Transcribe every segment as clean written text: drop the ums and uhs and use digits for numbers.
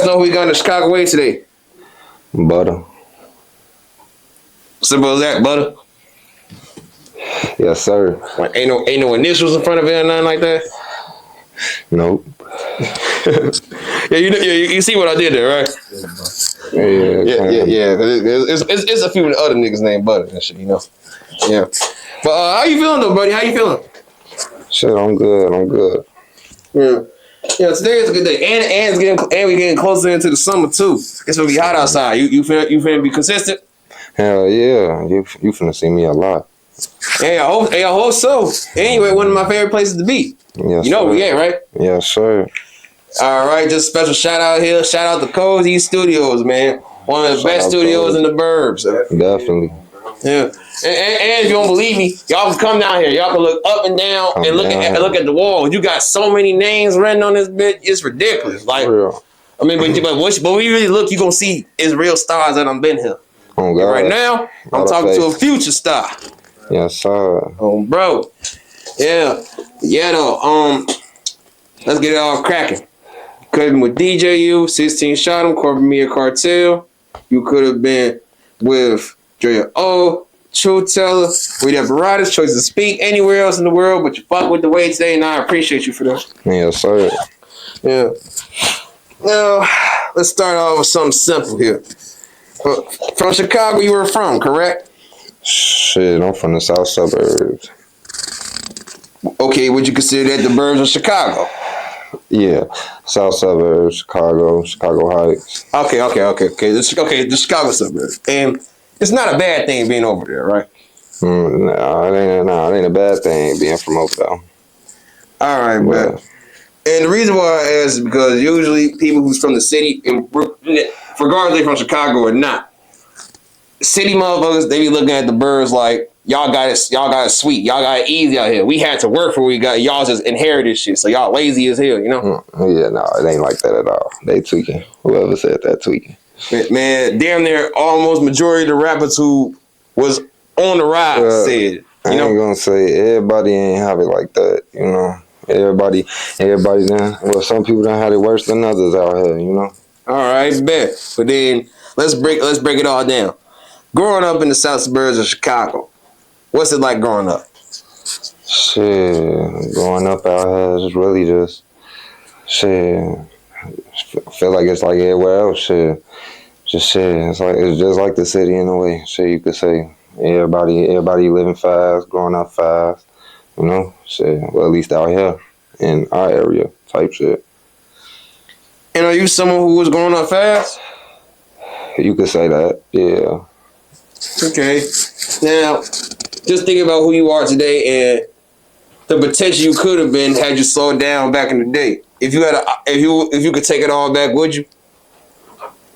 us know who we got in the Chicago way today. Buttah. Simple as that, Buttah. Yes, sir. Like, ain't no initials in front of it or nothing like that. Nope. Yeah, you see what I did there, right? Yeah. It's a few of the other niggas named Buttah and shit, you know. Yeah. But how you feeling though, buddy? How you feeling? Shit, I'm good. Yeah. Yeah, today is a good day, and we getting closer into the summer too. It's gonna be hot outside. You finna be consistent? Hell yeah, you finna see me a lot. Hey, I hope so. Anyway, one of my favorite places to be. Yes, you know sir. we ain't right. Yes, sir. All right, just a special shout out here. Shout out to Cozy Studios, man. One of the best studios in the burbs. Definitely. Yeah, and if you don't believe me, y'all can come down here. Y'all can look up and down and look at the wall. You got so many names written on this bitch. It's ridiculous. Like, I mean, but we really look, you gonna see is real stars that I've been here. Oh God. Right now, I'm talking to a future star. Yes, sir. Oh, bro. Yeah. Though. Let's get it all cracking. Could have been with DJU, 16 shot him, Corbin Mia Cartel. You could have been with Drea O, True Teller, we have Barada's choice to speak anywhere else in the world, but you fuck with the way today, and I appreciate you for that. Yes, sir. Yeah. Now, let's start off with something simple here. From Chicago, you were from, correct? Shit, I'm from the south suburbs. Okay, would you consider that the burbs of Chicago? Yeah, south suburbs, Chicago Heights. Okay. The Chicago suburbs, and it's not a bad thing being over there, right? It ain't a bad thing being from over there. All right, man. And the reason why I ask is because usually people who's from the city, and regardless they from Chicago or not, city motherfuckers, they be looking at the burbs like, y'all got it sweet. Y'all got it easy out here. We had to work for what we got. Y'all just inherited shit. So y'all lazy as hell, you know? Yeah, no, it ain't like that at all. They tweaking. Whoever said that tweaking. Man, damn near almost majority of the rappers who was on the ride said. I ain't gonna say everybody ain't have it like that, you know? Everybody done. Well, some people done had it worse than others out here, you know? All right, bet. But then let's break it all down. Growing up in the south suburbs of Chicago, what's it like growing up? Shit, growing up out here is really just shit. I feel like it's like everywhere else. Shit, just shit. It's just like the city in a way. Shit, you could say everybody living fast, growing up fast. You know, shit. Well, at least out here in our area, type shit. And are you someone who was growing up fast? You could say that, yeah. Okay. Now, just thinking about who you are today and the potential you could have been had you slowed down back in the day. If you could take it all back, would you?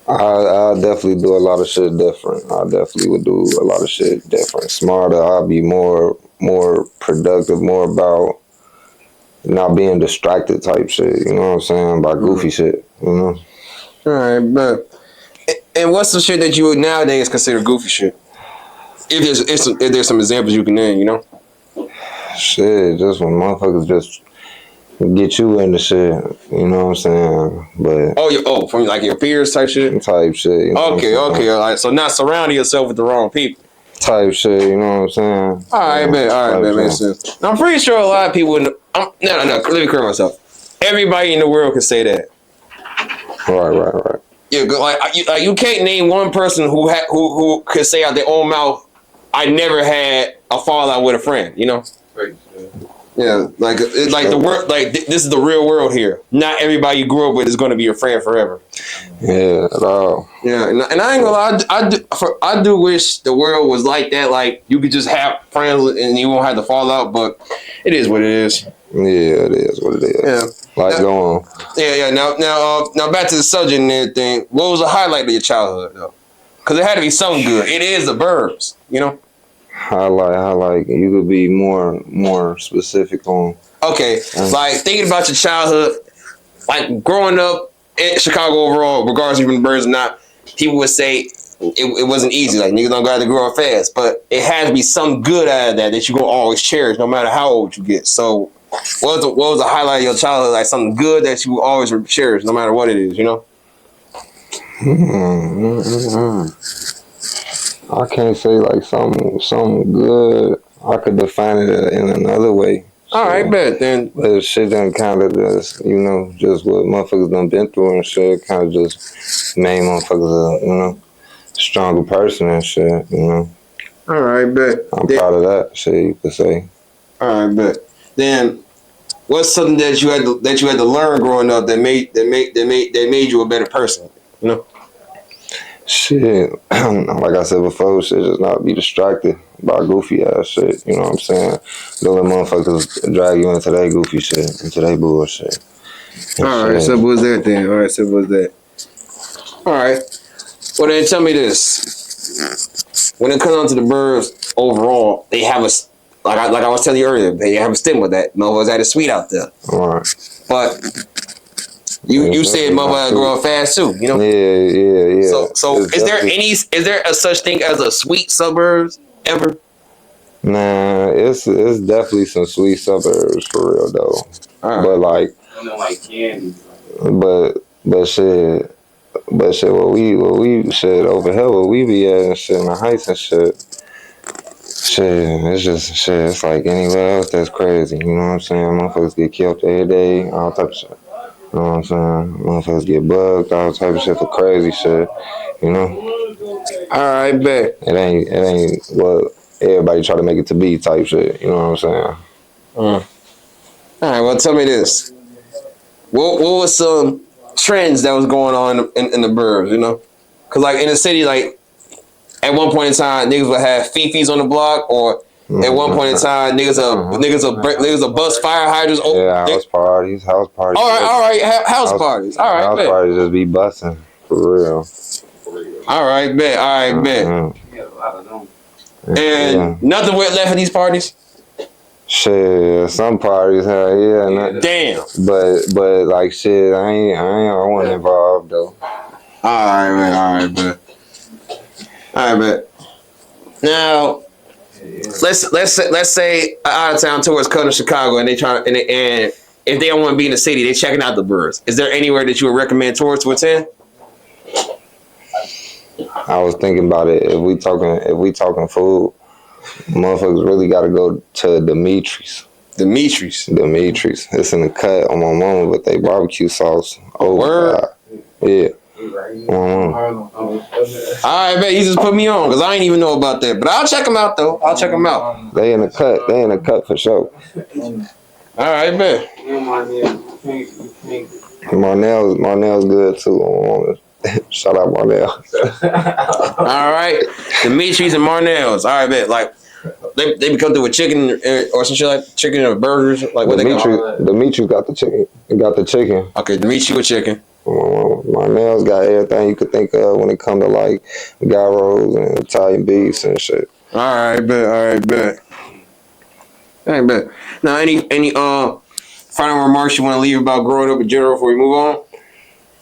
I definitely do a lot of shit different. I definitely would do a lot of shit different. Smarter. I'll be more productive, more about not being distracted type shit. You know what I'm saying? By goofy shit. You know. All right, but and what's the shit that you would nowadays consider goofy shit? If there's some examples you can name, you know. Shit, just when motherfuckers just get you into shit, you know what I'm saying? But from like your peers type shit? Type shit. You know okay, all right. So not surrounding yourself with the wrong people. Type shit, you know what I'm saying? All right, man, makes sense. I'm pretty sure a lot of people no, let me correct myself. Everybody in the world can say that. Right. Yeah, like you can't name one person who could say out their own mouth, I never had a fallout with a friend, you know? Yeah, like the world, like this is the real world here. Not everybody you grew up with is going to be your friend forever. Yeah, at all. Yeah, and I ain't gonna lie, I do wish the world was like that. Like you could just have friends and you won't have to fall out. But it is what it is. Yeah, it is what it is. Yeah, like go on. Yeah. Now back to the subject and everything. What was the highlight of your childhood though? Because it had to be something good. It is the burbs, you know. Highlight. You could be more specific on. Okay, like thinking about your childhood, like growing up in Chicago overall, regardless if you're from the burbs or not, people would say it wasn't easy. Like niggas don't got to grow up fast, but it has to be something good out of that you gonna always cherish, no matter how old you get. So, what was the highlight of your childhood? Like something good that you always cherish, no matter what it is, you know? I can't say like something good. I could define it in another way. All right, bet then. But shit done kind of just, just what motherfuckers done been through and shit, kind of just made motherfuckers a, stronger person and shit, All right, bet. I'm proud of that shit, you could say. All right, bet. Then, what's something that you had to learn growing up that made you a better person? You know. Shit, like I said before, shit, just not be distracted by goofy ass shit. You know what I'm saying? Don't let motherfuckers drag you into that goofy shit, into that bullshit. All right, so what's that then? All right, so what's that? All right. Well, then tell me this. When it comes down to the birds overall, they have a, like I was telling you earlier, they have a stigma that motherfuckers had it sweet out there. All right. But you said motherfuckers growing fast too, you know? Yeah. So is there a such thing as a sweet suburbs ever? Nah, it's definitely some sweet suburbs for real though. Right. But like, candy. But shit, what we shit over here, what we be at and shit in the heights and shit. Shit, it's just shit. It's like anywhere else that's crazy. You know what I'm saying? Motherfuckers get killed every day, all type of shit. You know what I'm saying? Motherfuckers get bugged, all type of shit for crazy shit. You know? All right, bet. It ain't what everybody try to make it to be type shit. You know what I'm saying? All right, well, tell me this. What was some trends that was going on in the burbs, you know? Because, like, in the city, like, at one point in time, niggas would have fifis on the block, or at one point in time, niggas will bust fire hydrants. Yeah, house parties. All right, house parties. All right, house bet. parties just be busting, for real. All right, bet. And nothing went left at these parties? Shit, some parties, hell yeah. Damn. But like shit, I wasn't involved though. All right, bet. Now, let's say an out of town tour is coming to Chicago and and if they don't want to be in the city, they checking out the birds. Is there anywhere that you would recommend tours to attend? I was thinking about it. If we talking food, motherfuckers really got to go to Dimitri's. Dimitri's. It's in the cut on my mama, but they barbecue sauce. Oh, word. Yeah. All right, bet you just put me on because I ain't even know about that. But I'll check them out though. They in the cut for sure. All right, bet. Marnell's good too. Shout out Marnell. All right, Dimitri's and Marnell's. All right, bet. Like they become through with chicken or some shit like chicken or burgers. Like what Dimitri's got the chicken. Okay, Dimitri with chicken. Marnell's got everything you could think of when it comes to like gyros and Italian beefs and shit. All right, bet. Now, any final remarks you want to leave about growing up in general before we move on?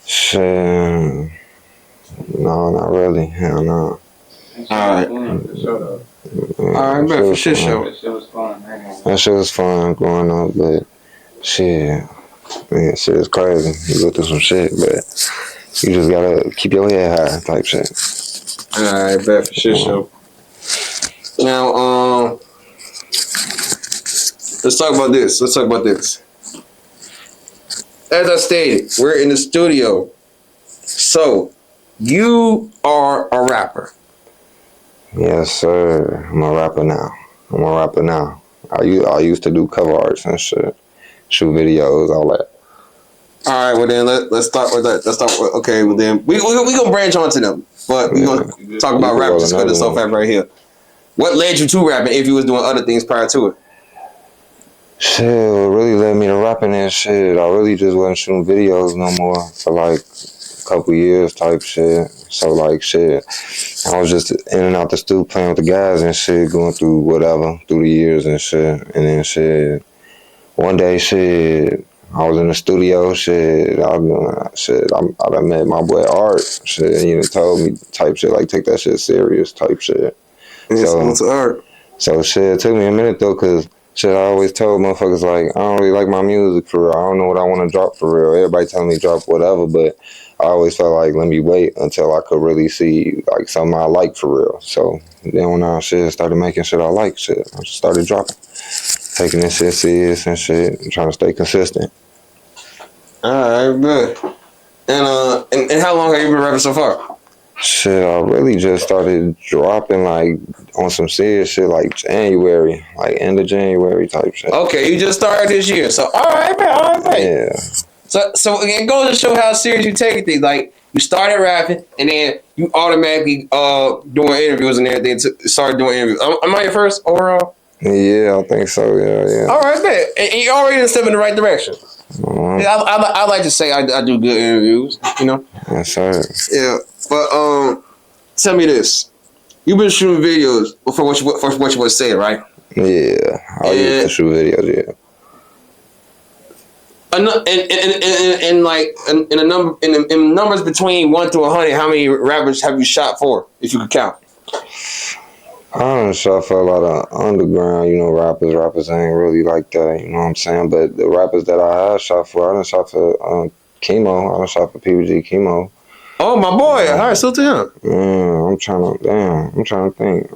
Shit, no, not really. Hell no. All right, bet for shit show. That shit was fun growing up, but shit. Man, shit is crazy. You go through some shit, but you just gotta keep your head high type shit. Alright, bet for shit show. Now, let's talk about this. As I stated, we're in the studio. So, you are a rapper. Yes, sir. I'm a rapper now. I used to do cover arts and shit. Shoot videos, all that. All right, well then let's start with that. Okay, well then we gonna branch onto them, but we gonna talk about rap just because it's so fast right here. What led you to rapping if you was doing other things prior to it? Shit, what really led me to rapping and shit. I really just wasn't shooting videos no more for like a couple years type shit. So like shit, I was just in and out the studio playing with the guys and shit, going through whatever through the years and shit, and then shit. One day, shit, I was in the studio, shit, I done met my boy Art, shit, and he told me type shit, like, take that shit serious type shit. So Art. So, shit, it took me a minute, though, because shit, I always told motherfuckers, like, I don't really like my music for real. I don't know what I want to drop for real. Everybody telling me drop whatever, but I always felt like, let me wait until I could really see, like, something I like for real. So then when I started making shit I like, shit, I just started dropping. Taking this shit serious and shit, and trying to stay consistent. Alright, good. And how long have you been rapping so far? Shit, I really just started dropping, like, on some serious shit, like January, like end of January type shit. Okay, you just started this year, so alright, man. Yeah. So it goes to show how serious you take things. Like, you started rapping, and then you automatically doing interviews and everything. Started doing interviews. Am I your first overall? Yeah, I think so. Yeah. All right, man. And you already in step in the right direction. Yeah, I like to say I do good interviews. You know. Yes, sir. Yeah, but tell me this: you've been shooting videos for what you were saying, right? Yeah, I used to shoot videos. Yeah. In numbers between 1 to 100, how many rappers have you shot for, if you could count? I done shot for a lot of underground, rappers ain't really like that, you know what I'm saying? But the rappers that I have shot for, I done shot for Chemo, I done shot for PBG Chemo. Oh, my boy, all right, still to him. I'm trying to think.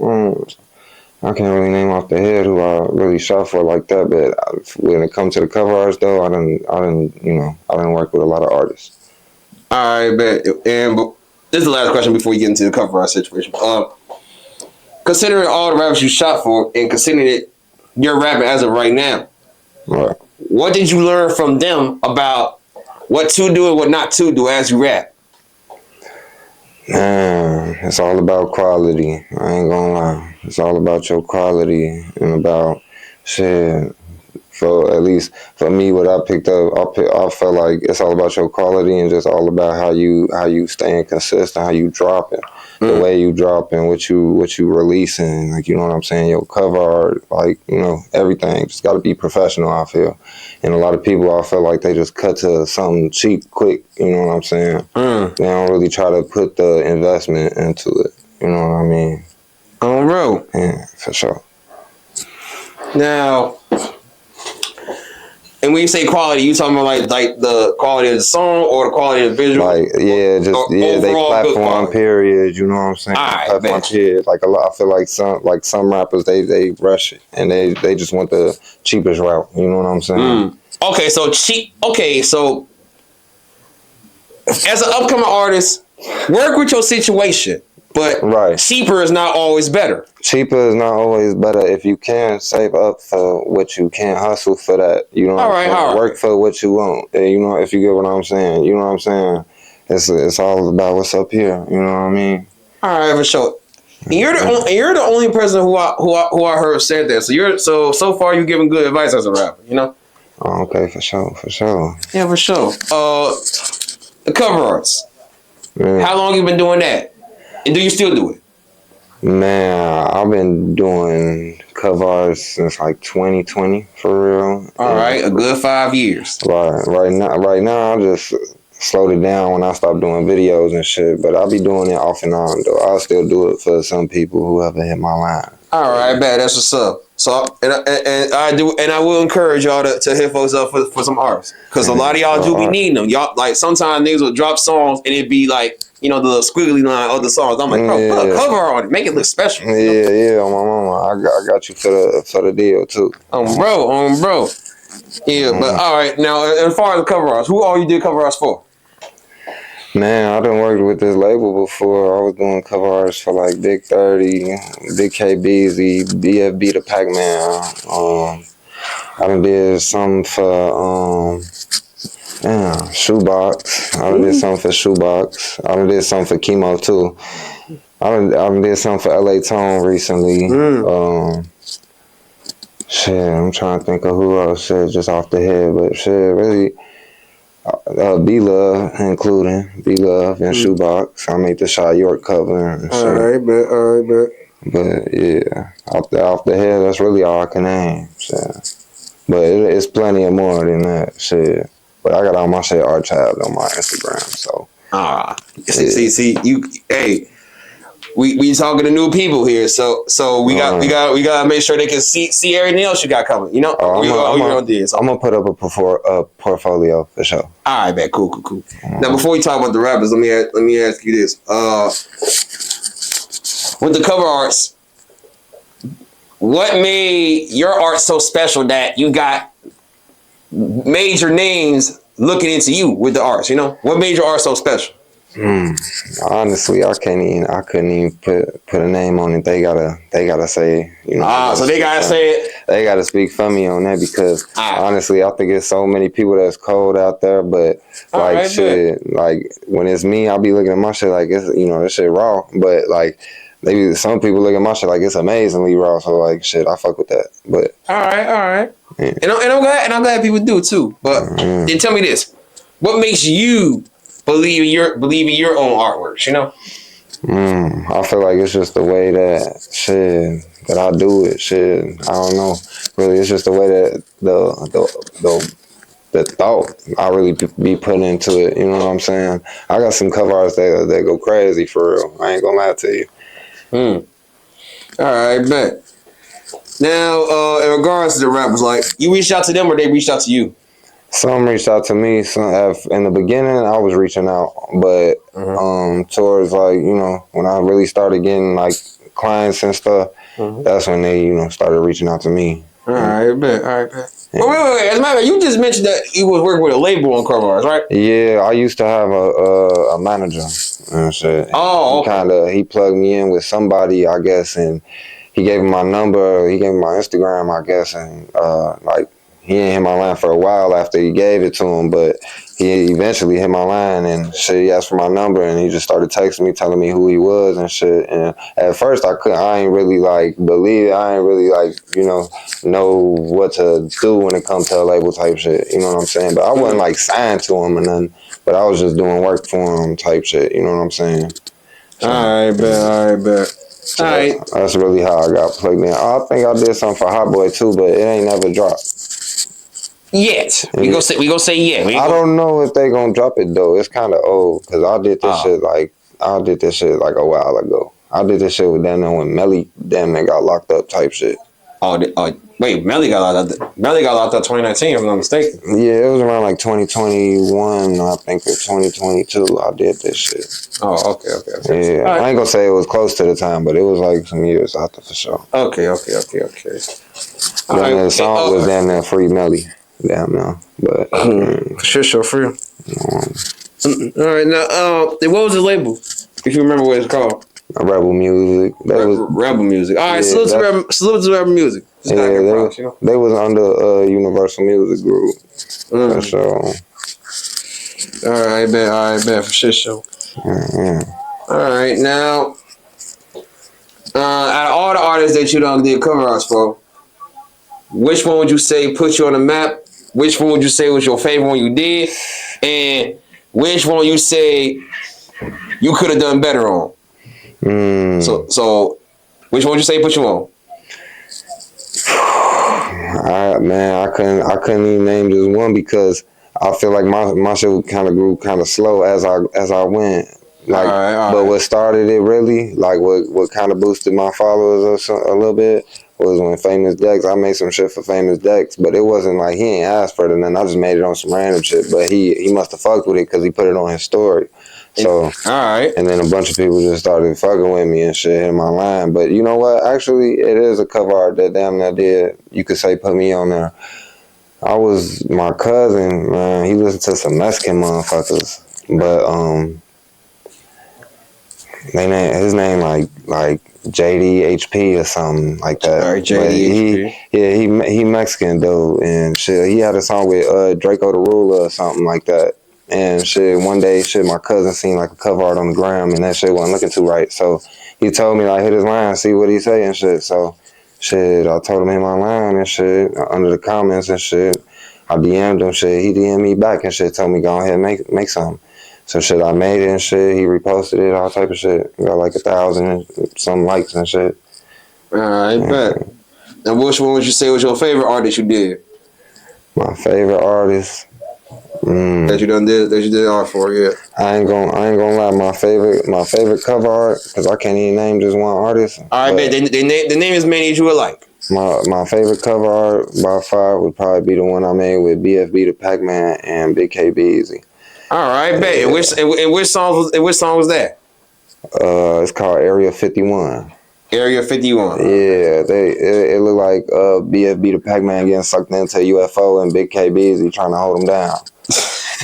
I can't really name off the head who I really shot for like that, but when it comes to the cover arts though, I didn't work with a lot of artists. All right, bet. And this is the last question before you get into the cover art situation. Considering all the rappers you shot for and considering it you're rapping as of right now, right, what did you learn from them about what to do and what not to do as you rap? Man, it's all about quality. I ain't gonna lie. It's all about your quality and about shit. For at least for me, what I picked up, I felt like it's all about your quality and just all about how you staying consistent, how you dropping, the way you dropping, what you releasing, like, you know what I'm saying, your cover art, like, everything just got to be professional, I feel. And a lot of people, I feel like they just cut to something cheap, quick, you know what I'm saying. They don't really try to put the investment into it, you know what I mean. On road. Yeah, for sure. Now, and when you say quality, you talking about like the quality of the song or the quality of the visual? Like, yeah, they platform period, you know what I'm saying? Right, platform period. Like I feel like some rappers they rush it and they just want the cheapest route, you know what I'm saying? Okay, so cheap. Okay, so as an upcoming artist, work with your situation. But cheaper is not always better. Cheaper is not always better. If you can save up for what you can, hustle for that. You know what I'm saying? Work for what you want. You know, if you get what I'm saying. You know what I'm saying? It's all about what's up here. You know what I mean? All right, for sure. And you're the only person who I heard said that. So so far you're giving good advice as a rapper. You know? Oh, okay, for sure. Yeah, for sure. The cover arts. Yeah. How long you been doing that? And do you still do it? Man, I've been doing cover arts since like 2020 for real. All right, a good 5 years. Right now, I just slowed it down when I stopped doing videos and shit. But I'll be doing it off and on though. I'll still do it for some people who haven't hit my line. All right, bad. That's what's up. So and I will encourage y'all to hit folks up for some artists, because a lot of y'all do be needing them. Y'all, like, sometimes niggas will drop songs and it be like, the squiggly line of the songs. I'm like, bro, put a cover on it, make it look special. Yeah, on my mama, I got you for the deal too. Bro. Yeah, but all right. Now, as far as the cover arts, who all you did cover arts for? Man, I done worked with this label before. I was doing cover arts for like Big 30, Big KBZ, BFB the Pac-Man. I done did something for Shoebox. I done did something for Shoebox. I done did something for Chemo too. I done did something for LA Tone recently. Shit, I'm trying to think of who else, shit, just off the head, but shit, really. B-Love, including B-Love and Shoebox. I made the Shy York cover and shit. All right, bet. But yeah, off the head, that's really all I can name. Shit. But it's plenty of more than that shit. But I got all my shit archived on my Instagram, so. See, you, hey, we talking to new people here, so we gotta make sure they can see everything else you got coming. You know, I'm gonna put up a portfolio for sure. All right, man, cool. Now, before we talk about the rappers, let me ask you this: with the cover arts, what made your art so special that you got major names looking into you with the arts? You know, what made your art so special? Honestly, I couldn't even put a name on it. They gotta say, you know. So they gotta say it. They gotta speak for me on that because honestly, I think it's so many people that's cold out there. But like shit, like when it's me, I'll be looking at my shit like it's, you know, this shit raw. But like maybe some people look at my shit like it's amazingly raw. So like shit, I fuck with that. But all right. Yeah. And I'm glad people do too. But then tell me this: what makes you believe in your own artworks, you know? I feel like it's just the way that I do it. Shit, I don't know. Really, it's just the way that the thought I really be putting into it. You know what I'm saying? I got some cover artists that go crazy for real. I ain't gonna lie to you. All right, bet. Now, in regards to the rappers, like you reached out to them or they reached out to you? Some reached out to me. Some in the beginning, I was reaching out, but towards like, you know, when I really started getting like clients and stuff, that's when they, you know, started reaching out to me. All right, bet. Yeah. Wait. As a matter of fact, you just mentioned that you was working with a label on cover arts, right? Yeah, I used to have a manager and shit. Oh, okay. He plugged me in with somebody, I guess, and he gave me my number. He gave me my Instagram, I guess, and like. He ain't hit my line for a while after he gave it to him, but he eventually hit my line and shit. He asked for my number and he just started texting me, telling me who he was and shit. And at first I ain't really like believe it. I ain't really like, you know what to do when it comes to a label type shit. You know what I'm saying? But I wasn't like signed to him and nothing, but I was just doing work for him type shit. You know what I'm saying? So, all right, bet. So that's really how I got plugged in. I think I did something for Hot Boy too, but it ain't never dropped. Yet. We gonna say yeah. I don't know if they gonna drop it though. It's kind of old because I did this shit like a while ago. I did this shit with when Melly damn near got locked up type shit. Wait, Melly got locked up 2019 if I'm not mistaken. Yeah, it was around like 2021, I think, or 2022. I did this shit. Oh, okay. Yeah, right. I ain't gonna say it was close to the time, but it was like some years after for sure. Okay. Then the song was damn near Free Melly. Damn no, but sure free. All right, now what was the label? If you remember what it's called. Rebel Music. Rebel Music. All right, salute to Rebel Music. Just they was under Universal Music Group. For sure. All right, bet for sure. All right, now out of all the artists that you done did cover arts for, which one would you say put you on the map? Which one would you say was your favorite one you did? And which one you say you could have done better on? So which one would you say put you on? I couldn't even name just one because I feel like my shit kind of grew kind of slow as I went. Like, but what started it really, like what kind of boosted my followers a little bit was when Famous Dex, I made some shit for Famous Dex, but it wasn't like he ain't asked for it and then I just made it on some random shit, but he must have fucked with it because he put it on his story. So, all right. And then a bunch of people just started fucking with me and shit, hit my line. But you know what? Actually, it is a cover art that damn near did, you could say, put me on there. My cousin, man, he listened to some Mexican motherfuckers, but his name like JDHP or something like that. All right, JDHP. He Mexican dude and shit. He had a song with Draco the Ruler or something like that. And shit, one day, my cousin seen like a cover art on the gram and that shit wasn't looking too right. So he told me like hit his line, see what he say and shit. So shit, I told him hit my line and shit under the comments and shit. I DM'd him shit. He DM'd me back and shit. Told me go ahead and make something. So shit, I made it and shit. He reposted it, all type of shit. Got like 1,000 and some likes and shit. All right, bet. And which one would you say was your favorite artist you did? My favorite artist. that you did art for? Yeah. I ain't gonna lie. My favorite cover art, because I can't even name just one artist. All right, bet. The name as many as you would like. My favorite cover art by far would probably be the one I made with BFB the Pac-Man and Big KB Easy. All right, bet. And which song was that? It's called Area 51. Area 51. Yeah, it looked like BFB the Pac-Man getting sucked into a UFO and Big KB Easy trying to hold him down.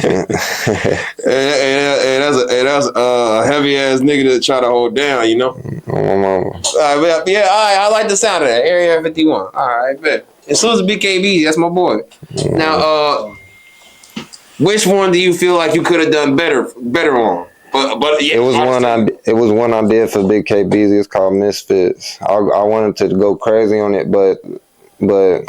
and that's a heavy ass nigga to try to hold down, you know. I like the sound of that. Area 51. All right, bet. As soon as Big KB, that's my boy. Now, which one do you feel like you could have done better on? But yeah, it was one I did for Big KB. It's called Misfits. I wanted to go crazy on it, but the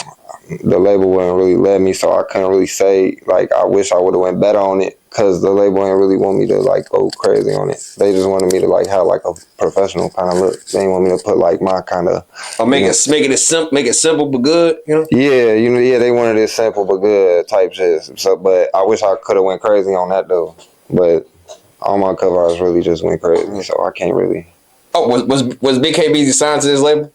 label wouldn't really let me, so I couldn't really say like I wish I would have went better on it, because the label didn't really want me to like go crazy on it. They just wanted me to like have like a professional kind of look. They didn't want me to put like my kind of make it simple but good, you know. Yeah, they wanted it simple but good type shit. So, but I wish I could have went crazy on that though. But all my cover arts really just went crazy, so I can't really. Oh, was Big KB signed to this label?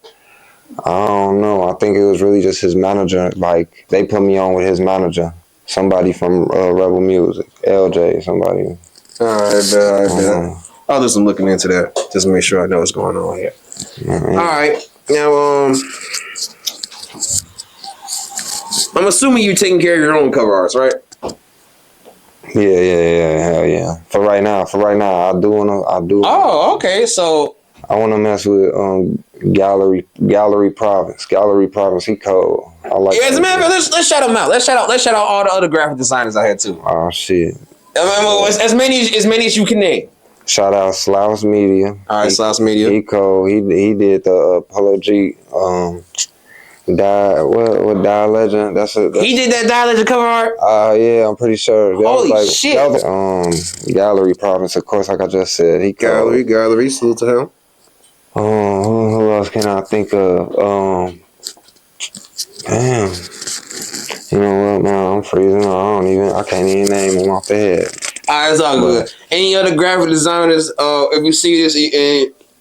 I don't know. I think it was really just his manager. Like, they put me on with his manager. Somebody from Rebel Music. LJ, somebody. All right, I'll do some looking into that. Just to make sure I know what's going on here. All right. Now, I'm assuming you're taking care of your own cover arts, right? Yeah. Hell yeah. For right now, I do. Oh, okay. So I want to mess with Gallery Province. Gallery Province, he cold. I like. Yeah, as a matter of fact, let's shout him out. Let's shout out all the other graphic designers out here too. Oh shit. As many as you can name. Shout out Slouch Media. All right, Slouch Media. He cold. He did the Polo G. What Die Legend? He did that Die Legend cover art. Yeah, I'm pretty sure. Holy shit! Gallery Province, of course, like I just said. He Gallery. Salute to him. Who else can I think of? Damn. You know what, man? I'm freezing. I can't even name them off the head. All right, it's all good. Any other graphic designers? If you see this,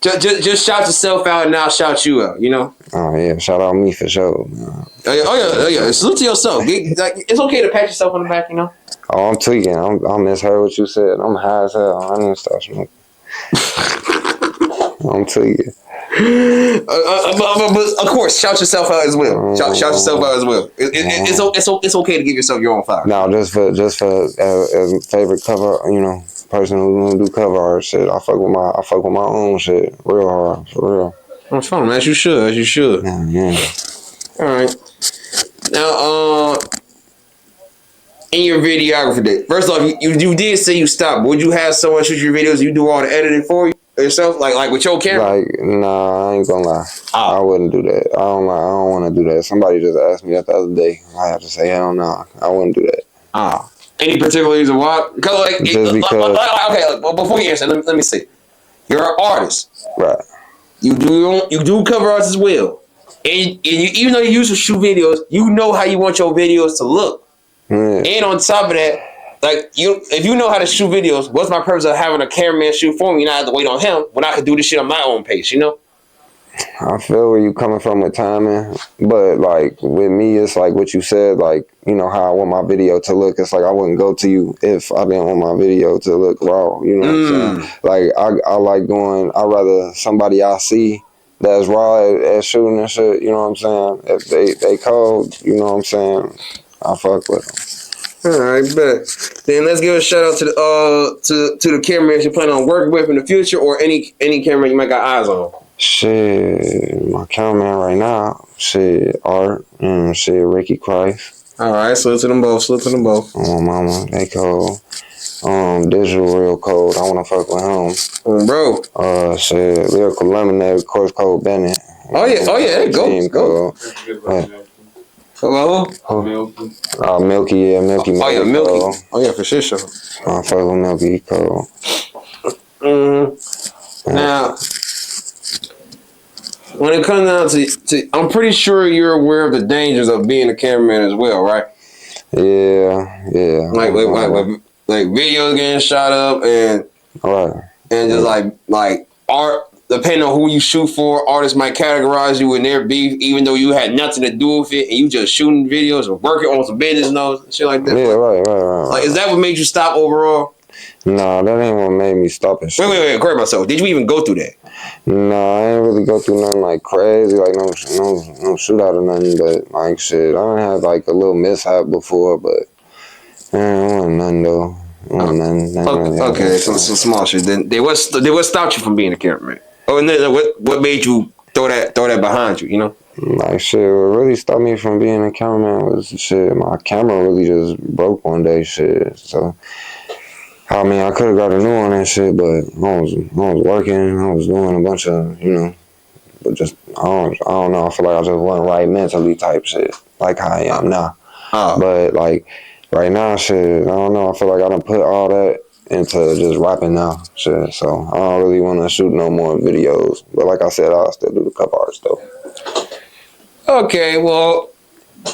just shout yourself out, and I'll shout you out. You know. Oh yeah, shout out me for sure. Oh yeah. Salute to yourself. It's okay to pat yourself on the back, you know. Oh, I'm tweaking. I misheard what you said. I'm high as hell. I didn't start smoking. I'm tweaking. But of course, shout yourself out as well. Shout yourself out as well. It's okay to give yourself your own flowers. No, just for as favorite cover, person who do cover art shit. I fuck with my own shit real hard, for real. That's fun, man. As you should. Yeah. All right. Now, in your videography day, first off, you did say you stopped. Would you have someone shoot your videos? You do all the editing for you yourself, like with your camera? Nah, I ain't gonna lie. I wouldn't do that. I don't want to do that. Somebody just asked me that the other day. I have to say, hell no, I wouldn't do that. Any particular reason why? Just because. Okay, well, before you answer, let me see. You're an artist, right? You do cover arts as well, and even though you use to shoot videos, you know how you want your videos to look. And on top of that, if you know how to shoot videos, what's my purpose of having a cameraman shoot for me? And I have to wait on him when I could do this shit on my own pace, you know? I feel where you coming from with timing, but like with me, it's like what you said, like, how I want my video to look. It's like I wouldn't go to you if I didn't want my video to look raw. You know what I'm saying? Like I like going. I rather somebody I see that's raw at shooting and shit. You know what I'm saying? If they cold, you know what I'm saying? I fuck with them. All right, bet. Then let's give a shout out to the cameraman you plan on working with in the future, or any camera you might got eyes on. Shit, my cameraman right now, Art, and Ricky Christ. All right, salute to them both. Oh, mama, they cold. Digital real cold. I wanna fuck with him. Bro. Lyrical Lemonade, of course, Cole Bennett. Oh yeah, go. Hello? Milky, yeah, Milky. Oh yeah, Milky. Cold. Oh yeah, for sure. I fuck with Milky, cold. Now, when it comes down to, I'm pretty sure you're aware of the dangers of being a cameraman as well, right? Yeah. Like videos getting shot up and just like art. Depending on who you shoot for, artists might categorize you in their beef, even though you had nothing to do with it, and you just shooting videos or working on some business notes and shit like that. Yeah, right. Like, is that what made you stop overall? Nah, that ain't what made me stop and shit. Wait, correct myself. Did you even go through that? Nah, I ain't really go through nothing like crazy, like no shootout or nothing, but like shit, I done had like a little mishap before, but man, it wasn't nothing though. Okay, some small shit. Then they what stopped you from being a cameraman? Oh, and then what made you throw that behind you? You know, like shit. What really stopped me from being a cameraman was shit. My camera really just broke one day. Shit. So I mean, I could have got a new one and shit, but I was working. I was doing a bunch of but just I don't know. I feel like I just wasn't right mentally type shit, like how I am now. But like right now, shit, I don't know. I feel like I done put all that into just rapping now, shit. So I don't really want to shoot no more videos. But like I said, I'll still do the cover art stuff. Okay, well,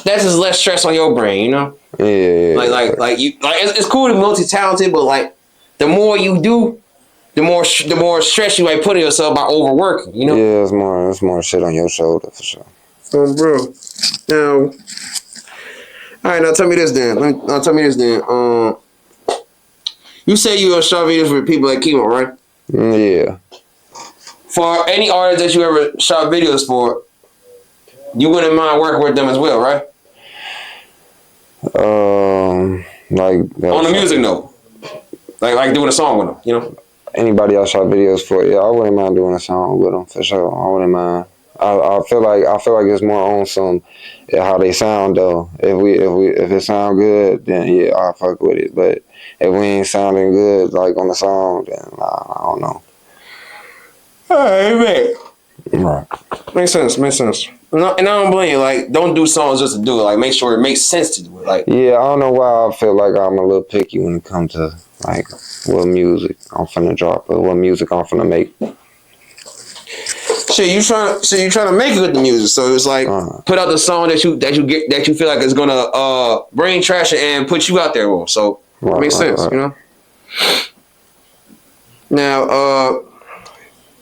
that's just less stress on your brain, you know. Yeah. Like it's cool to be multi-talented, but like the more you do, the more stress you might put on yourself by overworking, you know. Yeah, it's more shit on your shoulder for sure. Oh, bro. Now, all right. Now tell me this then. You say you gonna shot videos for people like Chemo, right? Yeah. For any artist that you ever shot videos for, you wouldn't mind working with them as well, right? Like on the music note, like doing a song with them, you know. Anybody I shot videos for, yeah, I wouldn't mind doing a song with them for sure. I wouldn't mind. I feel like it's more on some how they sound though. If it sound good, then yeah, I'll fuck with it. But if we ain't sounding good like on the song, then nah, I don't know. Alright, man. Right. Makes sense. No, and I don't blame you. Like, don't do songs just to do it. Like, make sure it makes sense to do it. Like, yeah, I don't know why I feel like I'm a little picky when it comes to like what music I'm finna drop or what music I'm finna make. Shit, you trying to make it with the music. So it's like put out the song that you feel like is gonna bring traction and put you out there more. So it makes sense, you know. Now,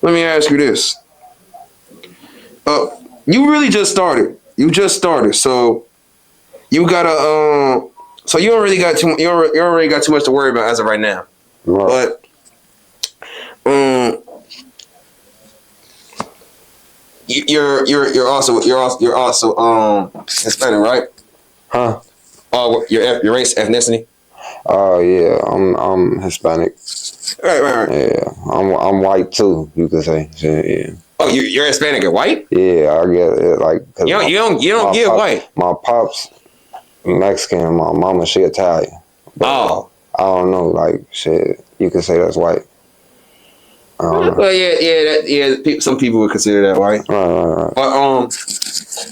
let me ask you this. You really just started. So you gotta so you don't really got too much to worry about as of right now. Right. But you're also Hispanic, right? Huh? Oh, your race, ethnicity? Oh yeah, I'm Hispanic. Right. Yeah, I'm white too. You could say. Yeah. Oh, you're Hispanic and white? Yeah, I get it. Like you don't get white. My pop's Mexican. My mama she Italian. But I don't know. Like shit, you could say that's white. Well, yeah. Some people would consider that white. Right. But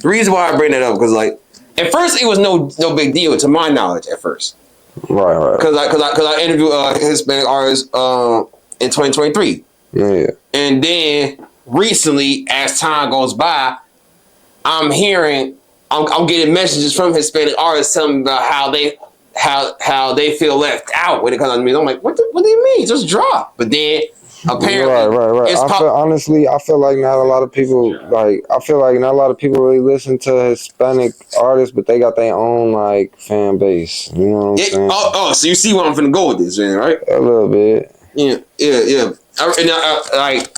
the reason why I bring that up because like at first it was no big deal to my knowledge at first. Right. Because I interviewed Hispanic artists in 2023. Yeah. And then recently, as time goes by, I'm getting messages from Hispanic artists telling me about how they feel left out when it comes to music. I'm like, what do you mean? Just drop. But then apparently, right. I feel like not a lot of people really listen to Hispanic artists, but they got their own like fan base. You know what I'm saying? So you see where I'm finna go with this, man, right? A little bit. Yeah. Like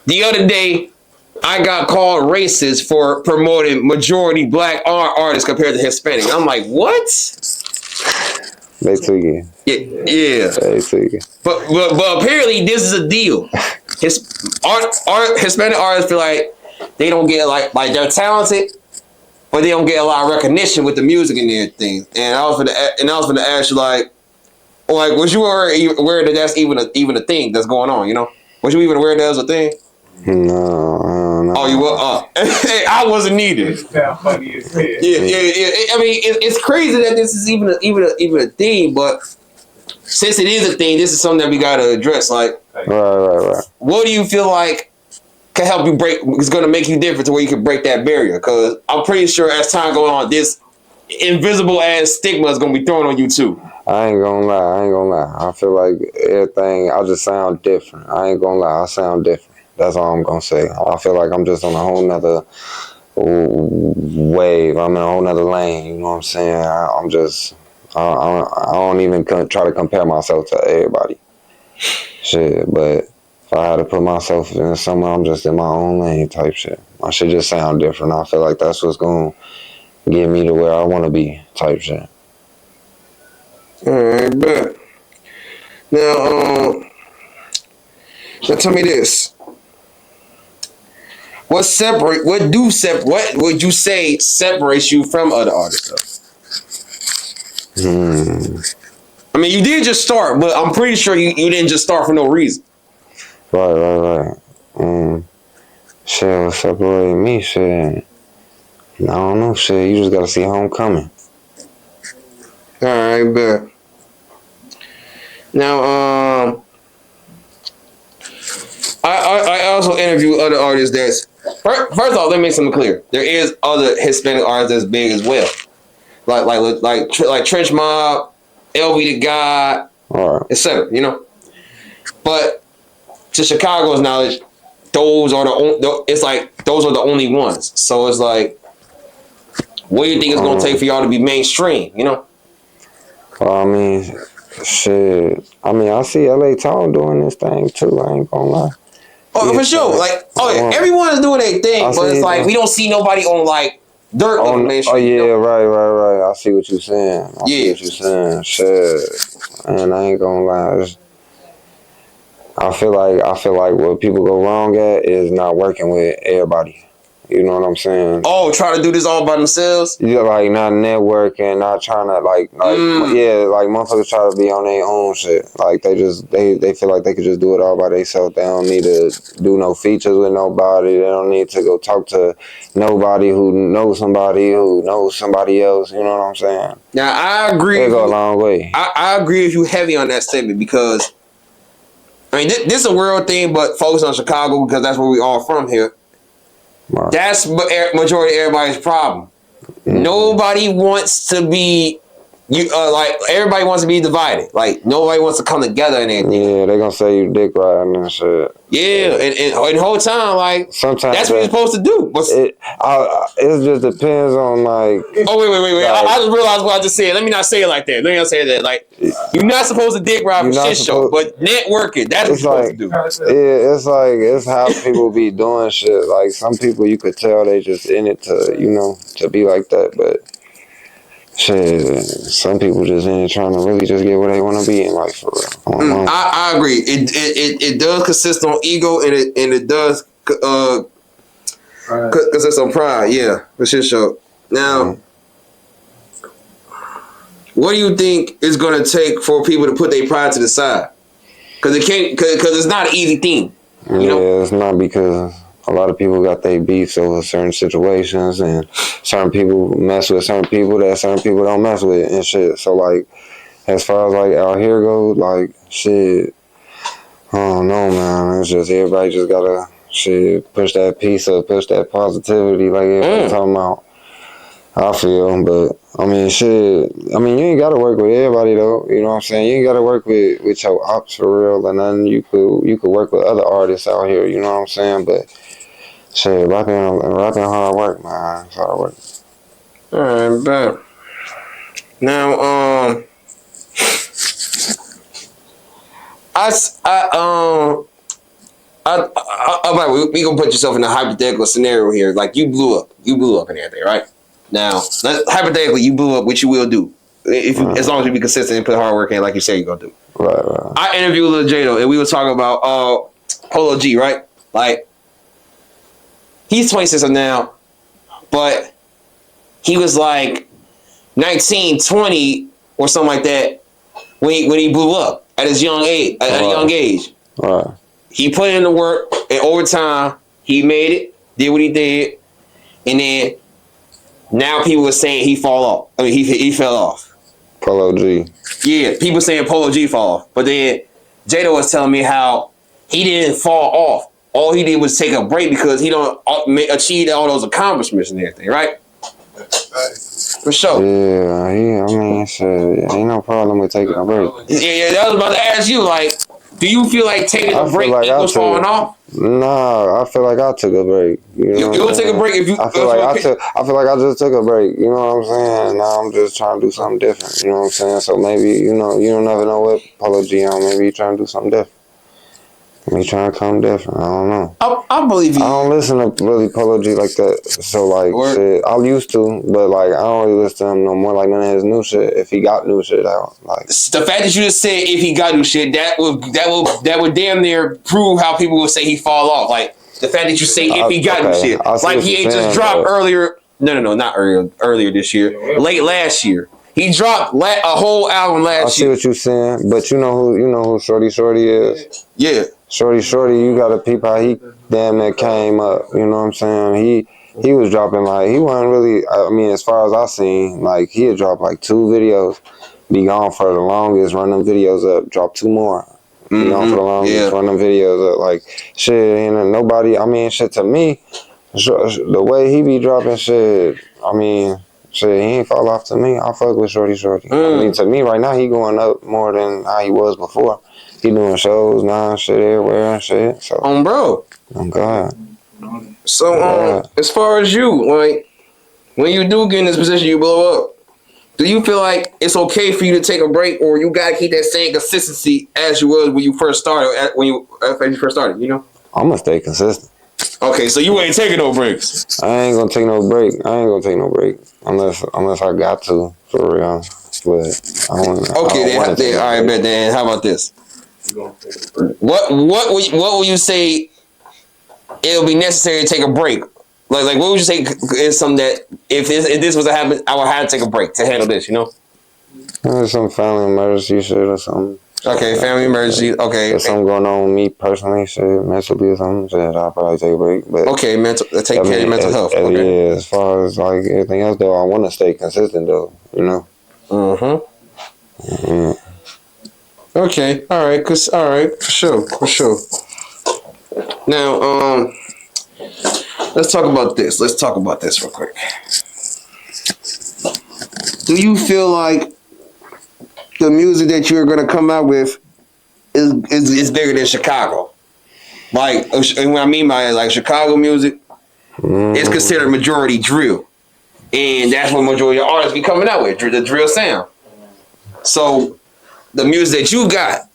the other day, I got called racist for promoting majority black artists compared to Hispanic. I'm like, what? They tweaking. Yeah. They tweaking. But apparently this is a deal. Hispanic artists feel like they don't get like they're talented, but they don't get a lot of recognition with the music and everything. And I was gonna ask you like was you aware that that's even a thing that's going on? You know, was you even aware that was a thing? No, I don't know. Oh, you were? I wasn't needed. Yeah. I mean, it's crazy that this is even a thing, but since it is a thing, this is something that we gotta address. Like, right. What do you feel like can help you break? It's gonna make you different to where you can break that barrier. Because I'm pretty sure as time goes on, this invisible ass stigma is gonna be thrown on you too. I ain't gonna lie. I feel like everything, I just sound different. I ain't gonna lie, I sound different. That's all I'm gonna say. I feel like I'm just on a whole nother wave. I'm in a whole nother lane, you know what I'm saying? I don't even try to compare myself to everybody. Shit, but if I had to put myself in somewhere, I'm just in my own lane type shit. My shit just sound different. I feel like that's what's gonna get me to where I wanna be type shit. Alright, bet. Now tell me this. What would you say separates you from other artists though? I mean, you did just start, but I'm pretty sure you didn't just start for no reason. Right. Shit, what separated me, shit. I don't know, shit. You just gotta see Homecoming. Alright, bet. Now, I also interview other artists that's first off, let me make something clear. There is other Hispanic artists that's big as well, like TrenchMobb, Elvy the God, etc. You know, but to Chicago's knowledge, those are the only ones. So it's like, what do you think it's gonna take for y'all to be mainstream? You know? Well, I mean, shit. I mean, I see LA Town doing this thing too. I ain't gonna lie. Oh, for sure. Like, everyone is doing their thing, but it's like we don't see nobody on like dirt on the mainstream. Oh yeah, you know? Right. I see what you're saying. I see what you're saying. Shit, and I ain't gonna lie. I feel like what people go wrong at is not working with everybody. You know what I'm saying? Oh, try to do this all by themselves? Yeah, like not networking, not trying to like motherfuckers try to be on their own shit. Like they feel like they could just do it all by themselves. They don't need to do no features with nobody. They don't need to go talk to nobody who knows somebody else. You know what I'm saying? Now I agree. It go a long way. I agree with you heavy on that statement because I mean this is a world thing, but focus on Chicago because that's where we all from here. Right. That's majority of everybody's problem. Mm-hmm. Nobody wants to be everybody wants to be divided. Like nobody wants to come together and anything. Yeah, they gonna say you dick riding and shit. Yeah, and the whole time like sometimes that's what you're supposed to do. But it just depends on like. Oh wait! Like, I just realized what I just said. Let me not say it like that. Let me not say that. Like you're not supposed to dick ride for shit show, but networking. That's what you're supposed to do. Yeah, it's how people be doing shit. Like some people you could tell they just in it to be like that, but. Shit, some people just ain't trying to really just get where they want to be in life for real. I agree. It does consist on ego and it does consist on pride. Yeah, for sure. Now, what do you think is going to take for people to put their pride to the side? Because it's not an easy thing. You know? It's not because. A lot of people got their beefs over certain situations, and certain people mess with certain people that certain people don't mess with and shit. So like, as far as like out here goes, like shit, I don't know, man. It's just everybody just gotta push that peace up, push that positivity, like everybody's talking about. I feel, but I mean, shit. I mean, you ain't gotta work with everybody though. You know what I'm saying? You ain't gotta work with your ops for real, and then you could work with other artists out here. You know what I'm saying? But shit, rapping hard work, man. It's hard work. All right, bet. Now, we gonna put yourself in a hypothetical scenario here. Like you blew up and everything, right? Now, hypothetically, you blew up, which you will do as long as you be consistent and put hard work in, like you say you're gonna do. Right. I interviewed Lil Jado, and we were talking about Polo G, right? Like he's 26 now, but he was like 19, 20 or something like that when he blew up at his young age. At a young age, right. He put in the work, and over time he made it, did what he did, and then. Now people were saying he fall off. I mean, he fell off. Polo G. Yeah, people saying Polo G fall off. But then Jado was telling me how he didn't fall off. All he did was take a break because he don't achieve all those accomplishments and everything, right? For sure. Yeah, I mean, shit, ain't no problem with taking a break. Yeah, that was about to ask you, like, do you feel like taking a break equals falling off? Nah, I feel like I took a break. You would take a break if you. I feel like I just took a break. You know what I'm saying? Now I'm just trying to do something different. You know what I'm saying? So maybe you don't never know what Polo G on. Maybe you trying to do something different. Me trying to come different. I don't know. I believe you. I don't listen to really Polo G like that. So like shit, I used to, but like I don't really listen to him no more. Like none of his new shit. If he got new shit out, like the fact that you just said if he got new shit, that would damn near prove how people would say he fall off. Like the fact that you say if he got new shit, like he ain't just dropped earlier. No, not earlier. Earlier this year, late last year. He dropped a whole album last year. I see what you're saying, but you know who Shorty is. Yeah. Shorty, you gotta peep how he damn near came up. You know what I'm saying? He was dropping like he wasn't really. I mean, as far as I seen, like he had dropped like 2 videos, be gone for the longest, run them videos up, drop 2 more, be gone for the longest, run them videos up. Like shit, and nobody. I mean, shit to me, the way he be dropping shit. I mean. Shit, he ain't fall off to me. I fuck with Shorty. I mean, to me right now, he going up more than how he was before. He doing shows now, shit everywhere and shit. So, bro. I'm God. So, as far as you, like, when you do get in this position, you blow up. Do you feel like it's okay for you to take a break, or you gotta keep that same consistency as you was when you first started? When you first started, you know. I'm gonna stay consistent. Okay, so you ain't taking no breaks. I ain't gonna take no break. Unless I got to, for real. But I don't. Okay, all right, bet then. How about this? What will you say? It'll be necessary to take a break. Like what would you say is something that if this was to happen, I would have to take a break to handle this. You know, some family emergency shit or something. Okay, family emergency. Okay, there's something going on with me personally, shit, mentally or something. Shit, I'll probably take a break. But okay, take care of your mental health. Okay. Yeah, as far as like everything else though, I want to stay consistent though. You know. Okay. All right. For sure. Now, let's talk about this. Let's talk about this real quick. Do you feel like the music that you're gonna come out with is bigger than Chicago? Like, and what I mean by it, like Chicago music is considered majority drill, and that's what majority of artists be coming out with, the drill sound. So, the music that you got,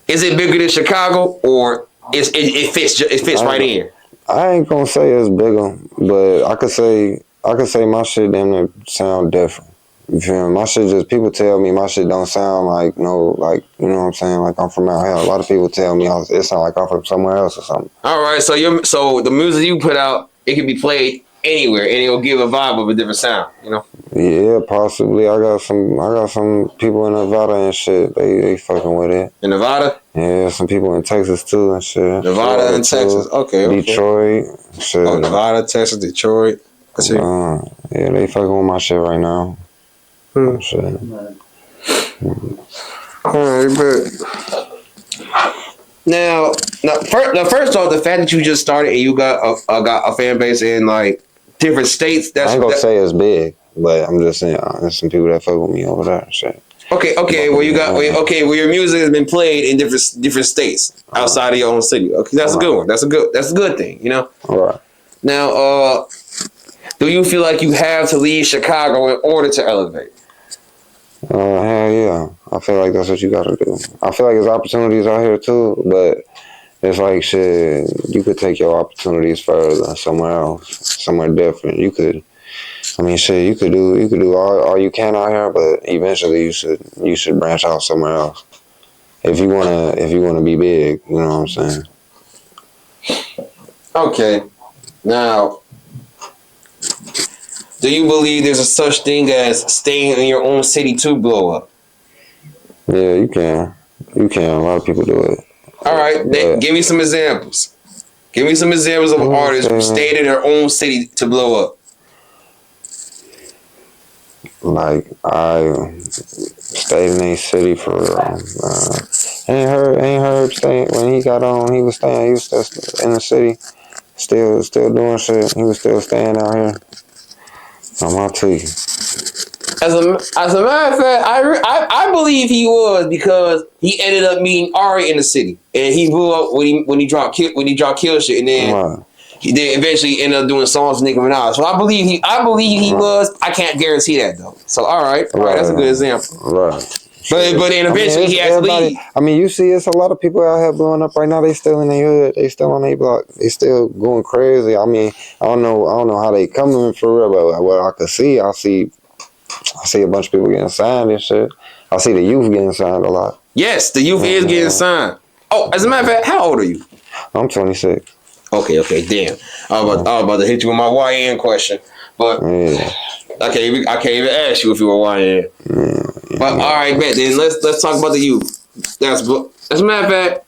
is it bigger than Chicago, or it fits right in? I ain't gonna say it's bigger, but I could say my shit damn near sound different. You feel me? My shit just, people tell me my shit don't sound like you know what I'm saying? Like I'm from out here. A lot of people tell me it sound like I'm from somewhere else or something. All right, so the music you put out, it can be played anywhere and it'll give a vibe of a different sound, you know? Yeah, possibly. I got some people in Nevada and shit. They fucking with it. In Nevada? Yeah, some people in Texas too and shit. Nevada and Texas. Okay. Detroit. Shit. Oh, Nevada, Texas, Detroit. Yeah, they fucking with my shit right now. Shit. Alright, but now first off, the fact that you just started and you got a fan base in like different states. I ain't gonna say it's big, but I'm just saying there's some people that fuck with me over there. Shit. Okay. Well, well, your music has been played in different states outside of your own city. Okay, that's a good one. That's a good thing. You know. All right. Now, do you feel like you have to leave Chicago in order to elevate? Hell yeah. I feel like that's what you gotta do. I feel like there's opportunities out here too, but it's like shit, you could take your opportunities further somewhere else, somewhere different. You could do all you can out here, but eventually you should branch out somewhere else. If you wanna be big, you know what I'm saying? Okay. Now, do you believe there's a such thing as staying in your own city to blow up? Yeah, you can. A lot of people do it. All right, give me some examples. Give me some examples of artists who stayed in their own city to blow up. Like I stayed in a city for ain't heard staying when he got on. He was still in the city, still doing shit. He was still staying out here. I'm out to you. As a matter of fact, I believe he was because he ended up meeting Ari in the city, and he blew up when he dropped Kill Shit, and then he then eventually ended up doing songs with Nicki Minaj. So I believe he was. I can't guarantee that though. So all right, that's a good example. Right. But then eventually he has to leave. I mean, you see, it's a lot of people out here blowing up right now. They still in their hood. They still on their block. They still going crazy. I mean, I don't know how they coming for real, but what I could see, I see a bunch of people getting signed and shit. I see the youth getting signed a lot. Yes, the youth is getting signed. Oh, as a matter of fact, how old are you? I'm 26. Okay, damn. I was about to hit you with my YN question, but I can't even ask you if you were YN. But all right, bet. Then let's talk about the youth. As a matter of fact,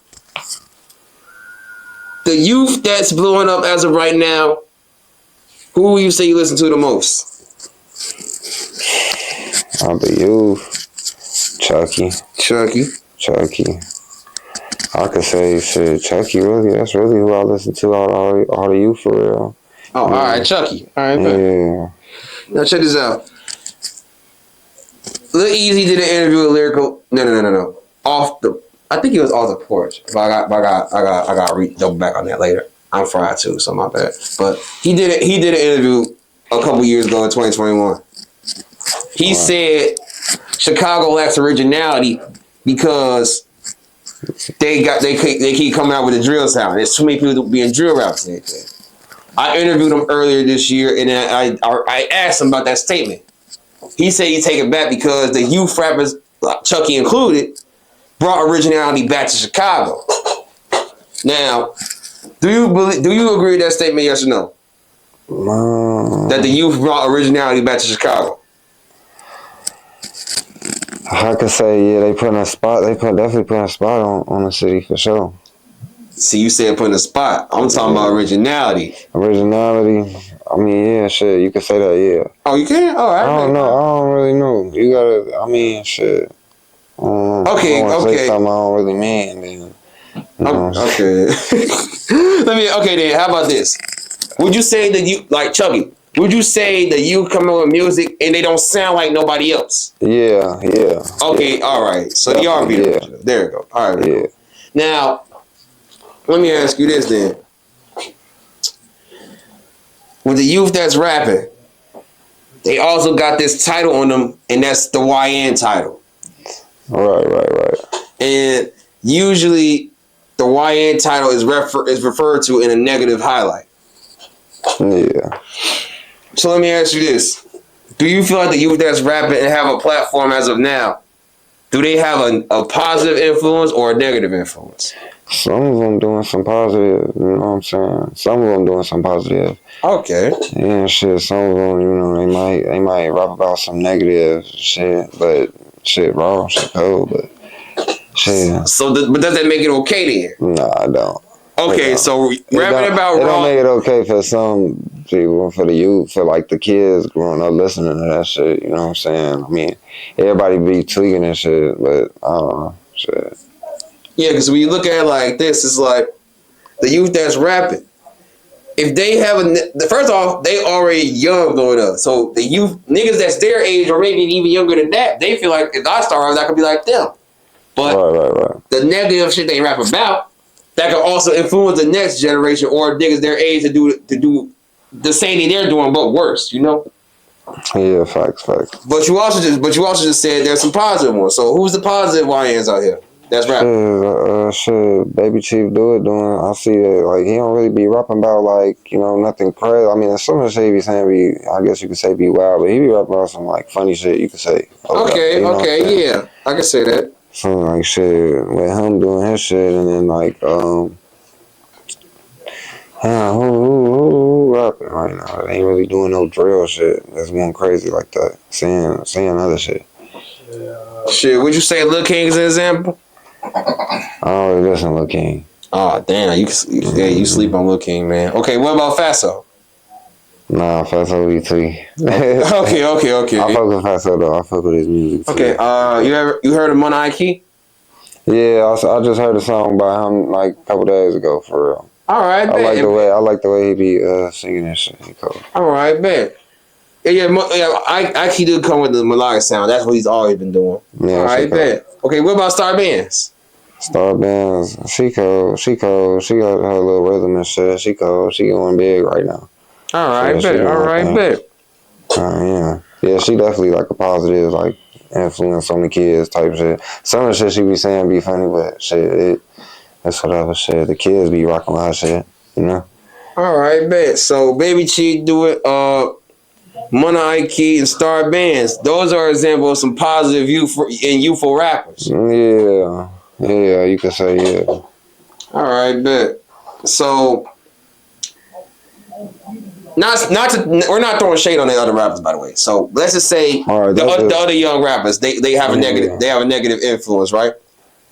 the youth that's blowing up as of right now. Who will you say you listen to the most? The youth. Chuckyy. I could say shit. Chuckyy, really. That's really who I listen to. All the youth for real. Oh, all right, Chuckyy. All right, bet. Yeah. Now check this out. Lil Easy did an interview with Lyrical. No. I think he was off the porch. But I got to double back on that later. I'm fried too, so my bad. But he did an interview a couple years ago in 2021. He said Chicago lacks originality because they keep coming out with a drill sound. There's too many people being drill rappers and everything. I interviewed him earlier this year, and I asked him about that statement. He said he take it back because the youth rappers, Chuckyy included, brought originality back to Chicago. Now, do you agree with that statement? Yes or no? That the youth brought originality back to Chicago. I could say they putting a spot. Definitely putting a spot on the city for sure. See, you said putting a spot. I'm talking about originality. Originality. I mean, yeah, shit. You could say that, yeah. Oh, you can? All right. I don't know. I don't really know. You gotta. I mean, shit. Okay. Say something I don't really mean. Then. Okay. Okay. Then, how about this? Would you say that you like Chuckyy? Would you say that you come up with music and they don't sound like nobody else? Yeah. Okay. All right. So y'all be there. We go. All right. Yeah. Now, let me ask you this then. With the youth that's rapping, they also got this title on them, and that's the YN title. Right. And usually, the YN title is referred to in a negative highlight. Yeah. So let me ask you this. Do you feel like the youth that's rapping and have a platform as of now, do they have a positive influence or a negative influence? Some of them doing some positive, you know what I'm saying? Some of them doing some positive. Okay. Yeah, shit. Some of them, you know, they might rap about some negative shit, but shit wrong, shit cold, but shit. But does that make it okay then? No, I don't. Okay, so rapping about it wrong. don't make it okay for some people, for the youth, for like the kids growing up listening to that shit. You know what I'm saying? I mean, everybody be tweaking and shit, but I don't know, shit. Yeah, because when you look at it like this, it's like the youth that's rapping. If they have first off, they already young growing up. So the youth, niggas that's their age or maybe even younger than that, they feel like if I start, I could be like them. But right. The negative shit they rap about, that could also influence the next generation or niggas their age to do the same thing they're doing, but worse, you know? Yeah, facts. But you also just said there's some positive ones. So who's the positive YNs out here? That's rapping. Shit, BabyChiefDoit doing. I see that like he don't really be rapping about like, you know, nothing crazy. I mean, some of the shit he be saying I guess you could say be wild, but he be rapping about some like funny shit. You could say. Okay, yeah, I can say that. So like shit with him doing his shit, and then like who rapping right now? They ain't really doing no drill shit. That's going crazy like that. Saying other shit. Shit, would you say Lil King is an example? I don't really listen to Lil King. Oh damn, you sleep on Lil King, man. Okay, what about Fatso? Nah, Fatso be tweet. Okay. I fuck with Fatso though. I fuck with his music. Okay, you heard of Money Key? Yeah, I just heard a song by him like a couple days ago for real. All right, I like the way he be singing that shit. Cool. All right, bet. I he did come with the melodic sound. That's what he's always been doing. Yeah, All right, bet. Okay, what about Star Bands? Star Bands, she cold. She got her little rhythm and shit. She cold. She going big right now. All right, bet. All right, bet. Yeah, she definitely like a positive like influence on the kids type shit. Some of the shit she be saying be funny, but shit, that's whatever shit. The kids be rocking with her shit, you know. All right, bet. So BabyChiefDoit, Money Ike, and Star Bands. Those are examples of some positive youthful rappers. Yeah, you could say yeah. All right, bet. So, we're not throwing shade on the other rappers, by the way. So let's just say the other young rappers, they have a negative influence, right?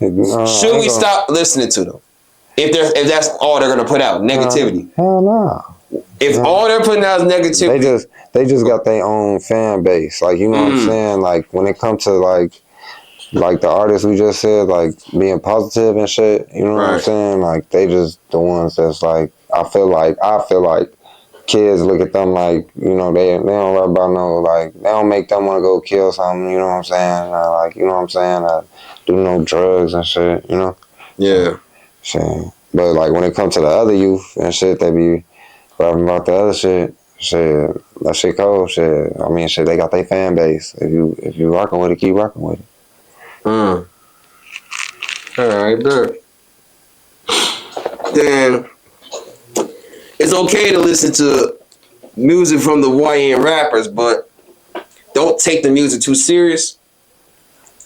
Should we stop listening to them if that's all they're gonna put out, negativity? Hell no. If all they're putting out is negativity, they just got their own fan base. Like, you know what I'm saying? Like, when it comes to like the artists we just said, like being positive and shit, you know what I'm saying? Like, they just the ones that's like, I feel like kids look at them like, you know, they don't rap about no, like, they don't make them want to go kill something, you know what I'm saying? Like, you know what I'm saying? Do no drugs and shit, you know? Yeah. Shit. But like when it comes to the other youth and shit, they be rapping about the other shit. Shit, that shit cold. Shit, I mean, shit, they got their fan base. If you rocking with it, keep rocking with it. All right, good. Then it's okay to listen to music from the YN rappers, but don't take the music too serious.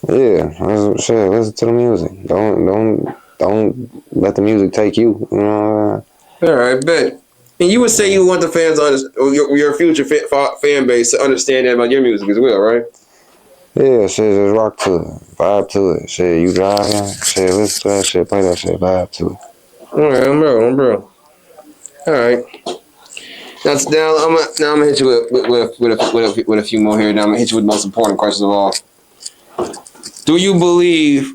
Yeah, shit, listen to the music. Don't let the music take you. You know. All right, bet. And you would say you want the fans on your future fan base to understand that about your music as well, right? Yeah, shit, just rock to it, vibe to it. Shit, you driving, shit, listen to that shit, play that shit, vibe to it. All right, I'm bro. All right. Now I'm gonna hit you with a few more here. Now I'm gonna hit you with the most important questions of all. Do you believe?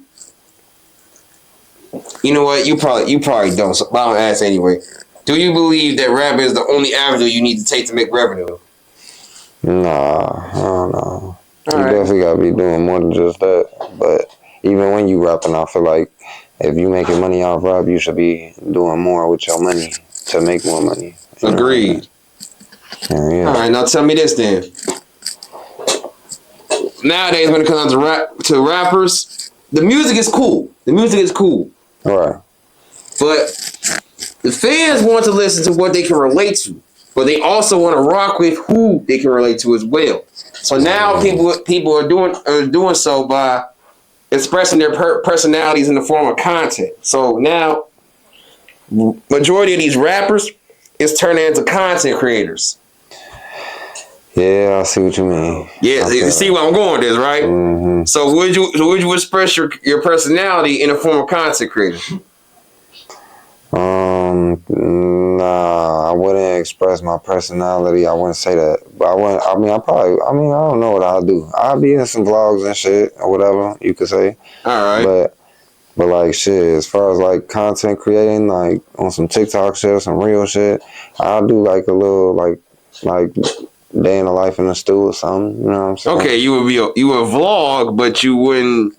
You know what? You probably don't. So I'm gonna ask anyway. Do you believe that rap is the only avenue you need to take to make revenue? Nah, I don't know. You right. definitely gotta be doing more than just that. But even when you rapping, I feel like if you making money off rap, you should be doing more with your money to make more money. Agreed. Yeah. All right, now tell me this then. Nowadays, when it comes to rappers, the music is cool. All right. But the fans want to listen to what they can relate to, but they also want to rock with who they can relate to as well. So now people are doing so by expressing their personalities in the form of content. So now, majority of these rappers is turning into content creators. Yeah, I see what you mean. Yeah, you see where I'm going with this, right? Mm-hmm. So would you express your personality in the form of content creator? Nah, I wouldn't express my personality. I wouldn't say that. But I don't know what I'll do. I'll be in some vlogs and shit or whatever you could say. All right. But like shit, as far as like content creating, like on some TikTok shit, some real shit, I'll do like a little like day in the life in the stew or something. You know what I'm saying? Okay, you would vlog, but you wouldn't.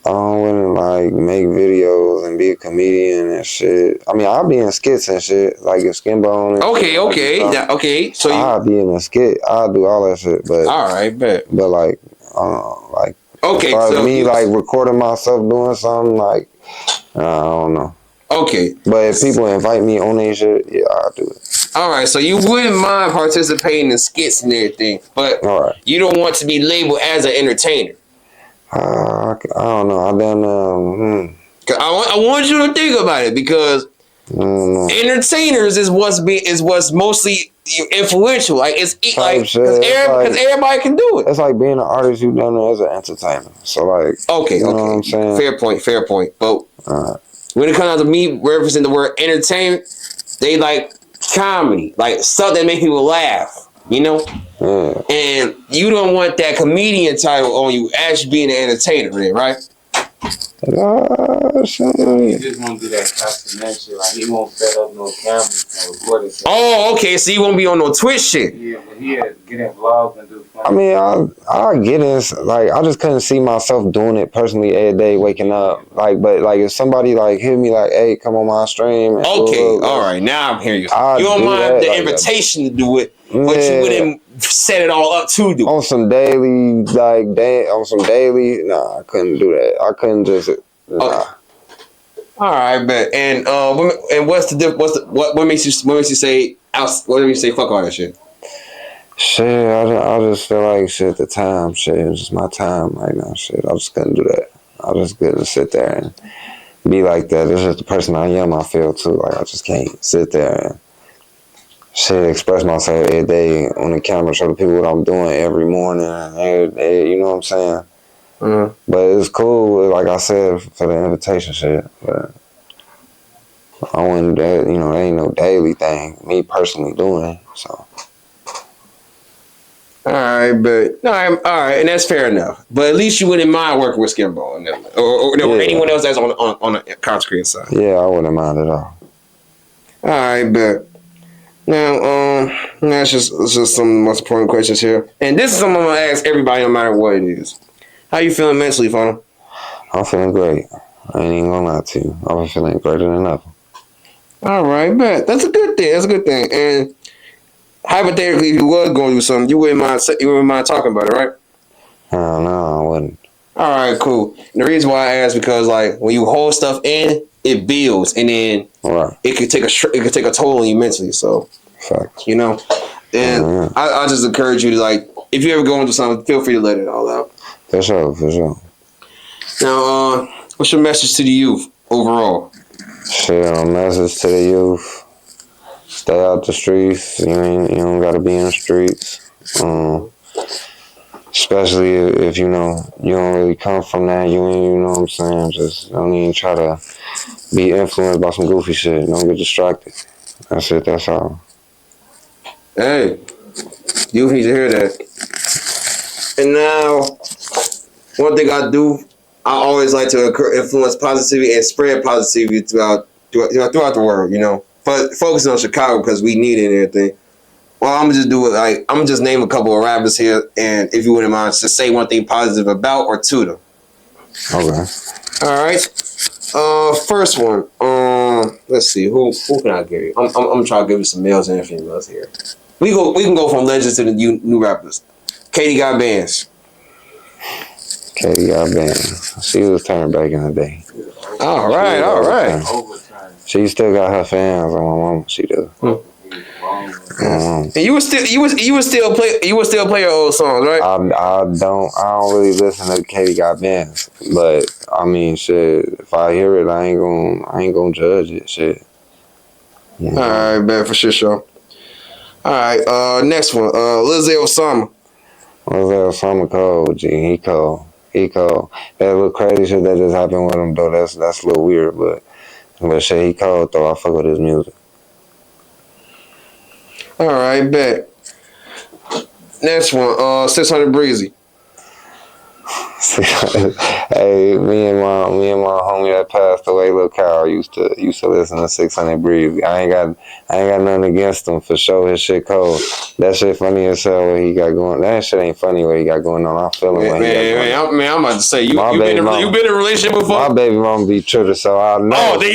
I wouldn't like make videos and be a comedian and shit. I mean, I'll be in skits and shit, like a Skinbone. Okay. So I'll be in a skit. I'll do all that shit. But all right, bet. But like, okay, as far as me like recording myself doing something, like I don't know. Okay, but if people invite me on their shit, yeah, I'll do it. All right, so you wouldn't mind participating in skits and everything, but you don't want to be labeled as an entertainer. I don't know. I want you to think about it because entertainers is what's mostly influential. Like it's like because everybody can do it. It's like being an artist you done it as an entertainer. So like you know what I'm saying? Fair point. But when it comes to me referencing the word entertainment, they like comedy, like stuff that make people laugh. You know, and you don't want that comedian title on you as being an entertainer, right? Shit. He just won't do that custom shit. Like he won't set up no cameras and record it. Oh, okay. So you won't be on no Twitch shit. Yeah, but he had to get in vlogs and do fun. I mean, I get it. Like, I just couldn't see myself doing it personally every day, waking up. Like, but like if somebody like hit me like, "Hey, come on my stream." And Okay, all right. Now I'm hearing you. I'll You don't do mind that, the like, invitation to do it, but Yeah. you wouldn't set it all up to do it. on some daily, nah, I couldn't do that. I couldn't just, nah. Okay. All right, bet. And what's the what makes you say what makes you say fuck all that shit? Shit, I just feel like shit. The time, shit, it's just my time right now. Shit, I just couldn't do that. I just couldn't sit there and be like that. It's just the person I am. I feel too. Like I just can't sit there and shit express myself every day on the camera, show the people what I'm doing every morning and every day. You know what I'm saying? Mm-hmm. But it's cool, like I said, for the invitation shit. But I wouldn't, that ain't no daily thing. Me personally doing it, so. All right, but all right, and that's fair enough. But at least you wouldn't mind working with Skimbo and them, or anyone else that's on the content creator side. Yeah, I wouldn't mind at all. All right, but now that's just some of the most important questions here, and this is something I'm gonna ask everybody, no matter what it is. How you feeling mentally, Funnel? I'm feeling great. I ain't even gonna lie to you. I'm feeling greater than ever. All right, bet that's a good thing. That's a good thing. And hypothetically, if you was going to do something, you wouldn't mind talking about it, right? No, I wouldn't. All right, cool. And the reason why I ask because like when you hold stuff in, it builds, and then Right. it could take a toll on you mentally. So, Facts. you know, and I just encourage you to like if you ever go into something, feel free to let it all out. For sure. Now, what's your message to the youth overall? Shit, a message to the youth. Stay out the streets. You don't gotta be in the streets. Especially if you don't really come from that. You know what I'm saying. Just don't even try to be influenced by some goofy shit. Don't get distracted. That's it. That's all. Hey, youth need to hear that. And now, one thing I do, I always like to influence positivity and spread positivity throughout the world. You know, but focusing on Chicago because we need it and everything. Well, I'm gonna just do it. Like I'm gonna just name a couple of rappers here, and if you wouldn't mind, just say one thing positive about or to them. Okay. All right. First one. Let's see. Who can I give you? I'm gonna try to give you some males and females here. We can go from legends to the new rappers. Katie got bands. Katie got banned. She was turned back in the day. All right. She still got her fans on my mama. She does. And you would still play your old songs, right? I don't really listen to Katie got bands, but I mean, shit. If I hear it, I ain't gonna judge it. Shit. All right, man, for sure. All right, next one. Lizzie Osama. Osama cold, G. He cold. That little crazy shit that just happened with him, though. That's a little weird, but shit, he cold though. I fuck with his music. All right, bet. Next one. 600 Breezy. Hey, me and my homie that passed away, Lil Kyle, used to listen to 600 Breezy. I ain't got nothing against him for sure. His shit cold. That shit funny as hell. What he got going? That shit ain't funny. What he got going on? I feel him. Man, I'm about to say you been in a relationship before. My baby mama be tripping, so I know. Oh, then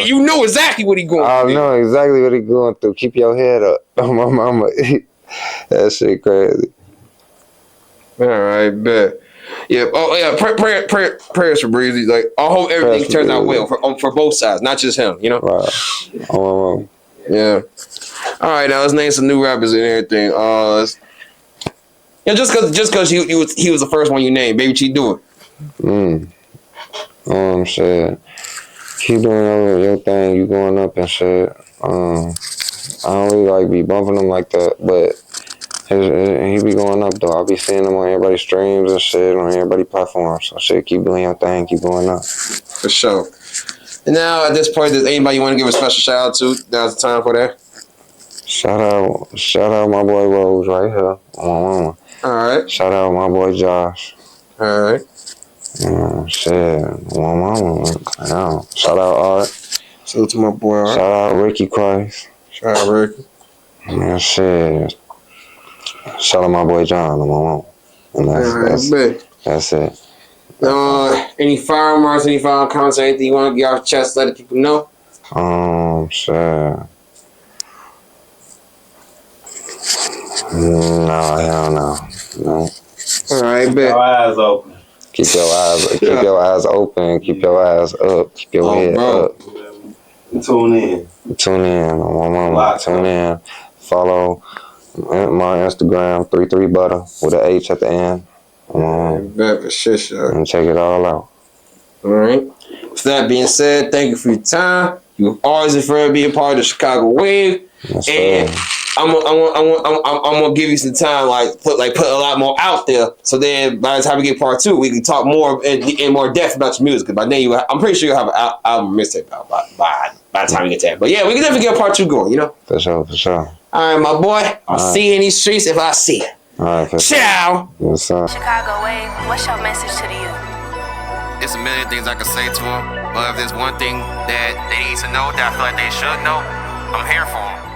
you know exactly what he going through. I know exactly what he going through. Keep your head up, my mama. That shit crazy. All right, bet. Yeah. Oh, yeah. Prayers for Breezy. Like, I hope everything turns out well for both sides, not just him. You know. Right. Oh. Yeah. All right. Now let's name some new rappers and everything. Just cause he was the first one you named, BabyChiefDoit. Shit. Keep doing your thing. You going up and shit. I don't really like be bumping him like that, but. He be going up though. I be seeing him on everybody's streams and shit, on everybody's platforms. So shit, keep doing your thing, keep going up. For sure. And now at this point, does anybody you want to give a special shout out to? Now's the time for that. Shout out my boy Rose right here. All right. Shout out my boy Josh. All right. Shit. My mama. Damn. Shout out Art. Salute to my boy Art. Shout out Ricky Christ. Shout out Ricky. Man, shit. Shout out my boy John and my mom. And that's it. Any final remarks, any final comments, anything you want to get off your chest, let the people know? Shit. No, hell no. No. Alright, bet. Keep your eyes open. Keep your eyes open, keep your eyes up, keep your head up. Tune in. Tune in on my mama. Tune in. Follow my Instagram, 33Buttah with an H at the end. Bet for sure. And check it all out. Alright. With that being said, thank you for your time. You always prefer to be a part of the Chicago Wave. Yes, and I'm gonna give you some time, put a lot more out there. So then, by the time we get part 2, we can talk more in more depth about your music. Because by then, I'm pretty sure you'll have an album mixtape out by the time we get to that. But yeah, we can definitely get part 2 going. You know. For sure. All right, my boy. I'll see you in these streets if I see you. All right. Ciao. Yes, sir. Chicago Wave, what's your message to the youth? There's a million things I can say to them, but if there's one thing that they need to know that I feel like they should know, I'm here for them.